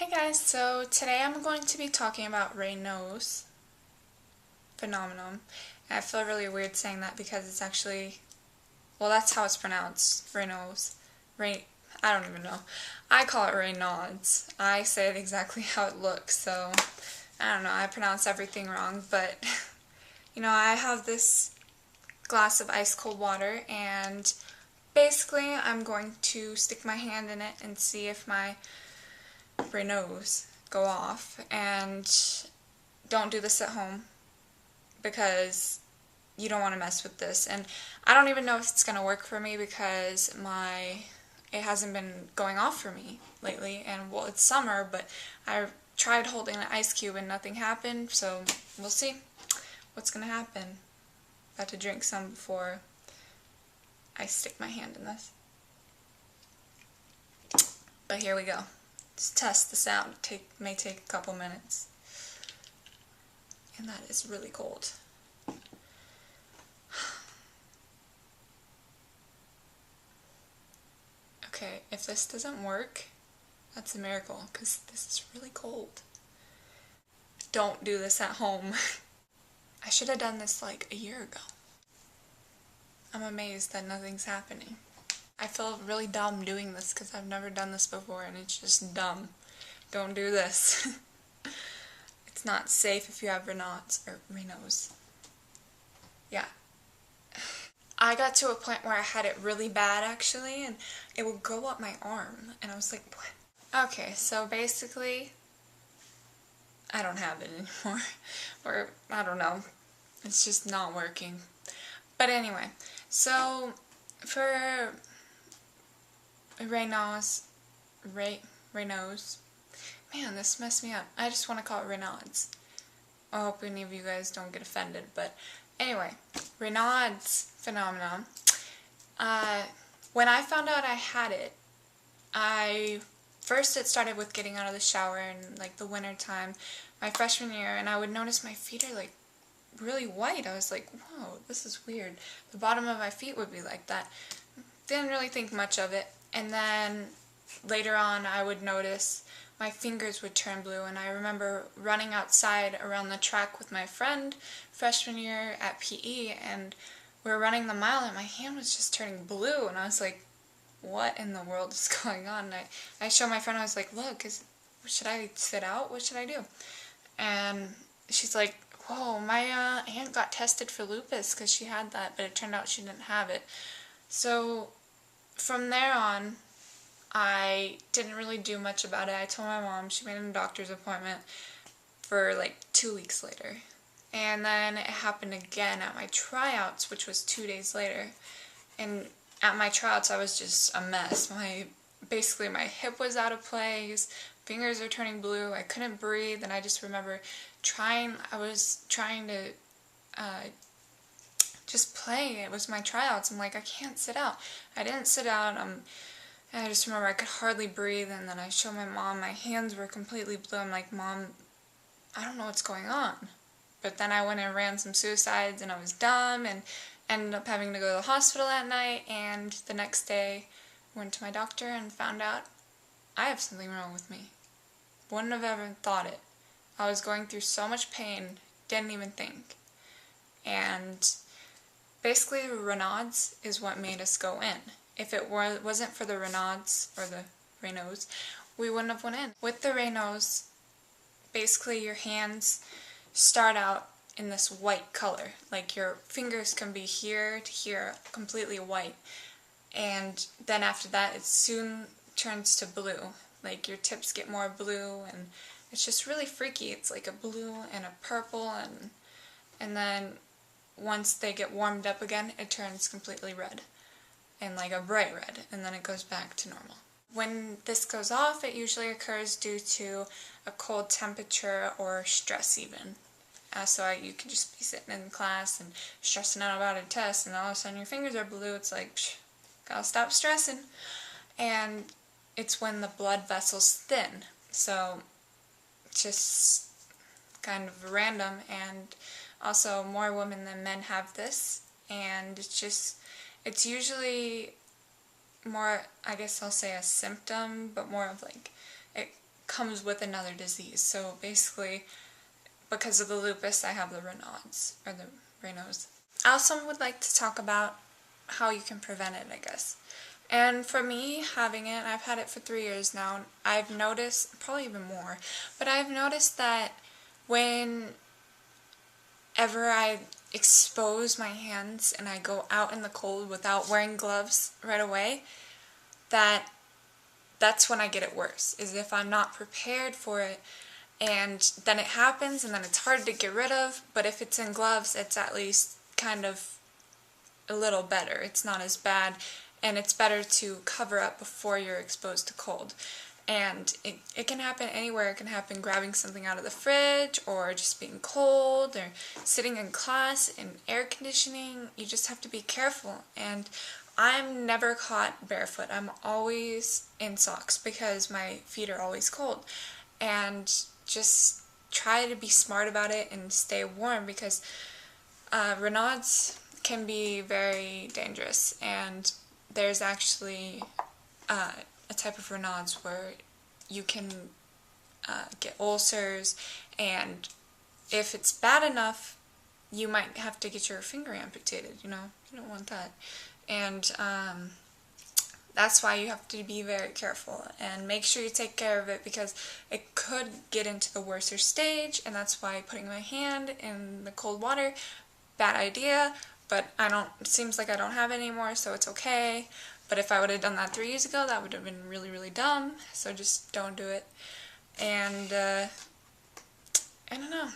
Hey guys, so today I'm going to be talking about Raynaud's phenomenon. And I feel really weird saying that because it's actually, well, that's how it's pronounced, Raynaud's. I don't even know. I call it Raynaud's. I say it exactly how it looks, so I don't know, I pronounce everything wrong, but I have this glass of ice cold water and basically I'm going to stick my hand in it and see if my Raynaud's go off. And don't do this at home because you don't want to mess with this. And I don't even know if it's going to work for me because it hasn't been going off for me lately. And well, it's summer, but I tried holding an ice cube and nothing happened, so we'll see what's going to happen. About to drink some before I stick my hand in this. But here we go. Let's test this out. It may take a couple minutes. And that is really cold. Okay, if this doesn't work, that's a miracle, because this is really cold. Don't do this at home. I should have done this like a year ago. I'm amazed that nothing's happening. I feel really dumb doing this because I've never done this before and it's just dumb. Don't do this. It's not safe if you have Raynaud's. Yeah. I got to a point where I had it really bad actually, and it would go up my arm and I was like, what? Okay, so basically I don't have it anymore. Or I don't know. It's just not working. But anyway, so for Raynaud's, man, this messed me up. I just want to call it Raynaud's. I hope any of you guys don't get offended, but anyway, Raynaud's phenomenon. When I found out I had it, first it started with getting out of the shower in like the winter time, my freshman year, and I would notice my feet are like really white. I was like, whoa, this is weird. The bottom of my feet would be like that. Didn't really think much of it. And then later on I would notice my fingers would turn blue, and I remember running outside around the track with my friend freshman year at PE, and we were running the mile and my hand was just turning blue, and I was like, what in the world is going on? And I showed my friend, I was like, look, should I sit out? What should I do? And she's like, whoa, my aunt got tested for lupus because she had that, but it turned out she didn't have it. So from there on, I didn't really do much about it. I told my mom, she made a doctor's appointment for like 2 weeks later. And then it happened again at my tryouts, which was 2 days later. And at my tryouts, I was just a mess. Basically my hip was out of place, fingers are turning blue, I couldn't breathe, and I just remember I was trying to just play. It was my tryouts. I'm like, I can't sit out. I didn't sit out. I just remember I could hardly breathe, and then I showed my mom, my hands were completely blue. I'm like, Mom, I don't know what's going on. But then I went and ran some suicides, and I was dumb, and ended up having to go to the hospital that night, and the next day went to my doctor and found out I have something wrong with me. Wouldn't have ever thought it. I was going through so much pain, didn't even think. And basically the Raynaud's is what made us go in. If it wasn't for the Raynaud's, or the Raynaud's, we wouldn't have went in. With the Raynaud's, basically your hands start out in this white color. Like your fingers can be here to here, completely white. And then after that, it soon turns to blue. Like your tips get more blue, and it's just really freaky. It's like a blue and a purple, and then once they get warmed up again, it turns completely red. And like a bright red, and then it goes back to normal. When this goes off, it usually occurs due to a cold temperature or stress even. You could just be sitting in class and stressing out about a test, and all of a sudden your fingers are blue. It's like, gotta stop stressing. And it's when the blood vessels thin. So just kind of random, and also more women than men have this, and it's usually more, I guess I'll say a symptom, but more of like, it comes with another disease. So basically, because of the lupus, I have the Raynaud's, or the Raynaud's. I also would like to talk about how you can prevent it, I guess. And for me, having it, I've had it for 3 years now, I've noticed, probably even more, but I've noticed that whenever I expose my hands and I go out in the cold without wearing gloves right away, that's when I get it worse, is if I'm not prepared for it, and then it happens and then it's hard to get rid of, but if it's in gloves, it's at least kind of a little better. It's not as bad, and it's better to cover up before you're exposed to cold. And it can happen anywhere. It can happen grabbing something out of the fridge, or just being cold, or sitting in class in air conditioning. You just have to be careful. And I'm never caught barefoot. I'm always in socks because my feet are always cold. And just try to be smart about it and stay warm, because Raynaud's can be very dangerous, and there's actually a type of Raynaud's where you can get ulcers, and if it's bad enough, you might have to get your finger amputated, you know? You don't want that. And that's why you have to be very careful and make sure you take care of it, because it could get into the worser stage, and that's why putting my hand in the cold water, bad idea, but it seems like I don't have it anymore, so it's okay. But if I would have done that 3 years ago, that would have been really, really dumb, so just don't do it. And I don't know,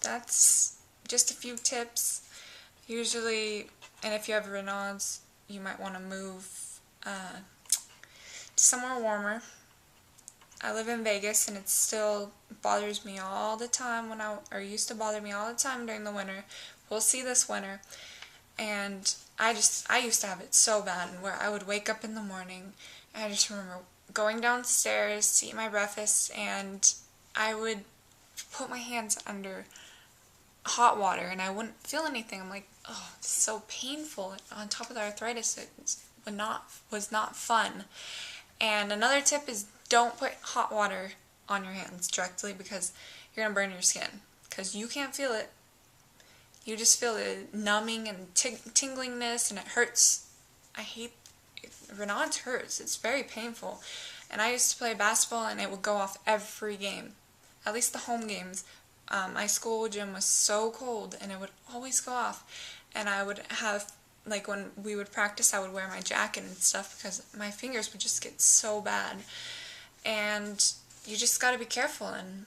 that's just a few tips. Usually, and if you have Raynaud's, you might want to move to somewhere warmer. I live in Vegas, and it still bothers me all the time or used to bother me all the time during the winter. We'll see this winter. And I used to have it so bad, where I would wake up in the morning, and I just remember going downstairs to eat my breakfast, and I would put my hands under hot water, and I wouldn't feel anything. I'm like, oh, it's so painful. On top of the arthritis, it was not fun. And another tip is, don't put hot water on your hands directly, because you're going to burn your skin, because you can't feel it. You just feel the numbing and tinglingness, and it hurts. I hate it. Raynaud's hurts. It's very painful. And I used to play basketball, and it would go off every game, at least the home games. My school gym was so cold, and it would always go off. And I would have, like, when we would practice, I would wear my jacket and stuff, because my fingers would just get so bad. And you just got to be careful and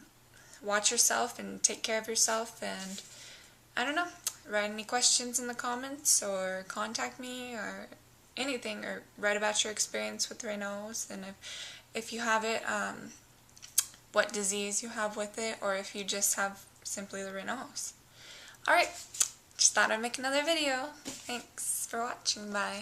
watch yourself and take care of yourself. And I don't know, write any questions in the comments, or contact me, or anything, or write about your experience with Raynaud's, and if you have it, what disease you have with it, or if you just have simply the Raynaud's. Alright, just thought I'd make another video. Thanks for watching, bye.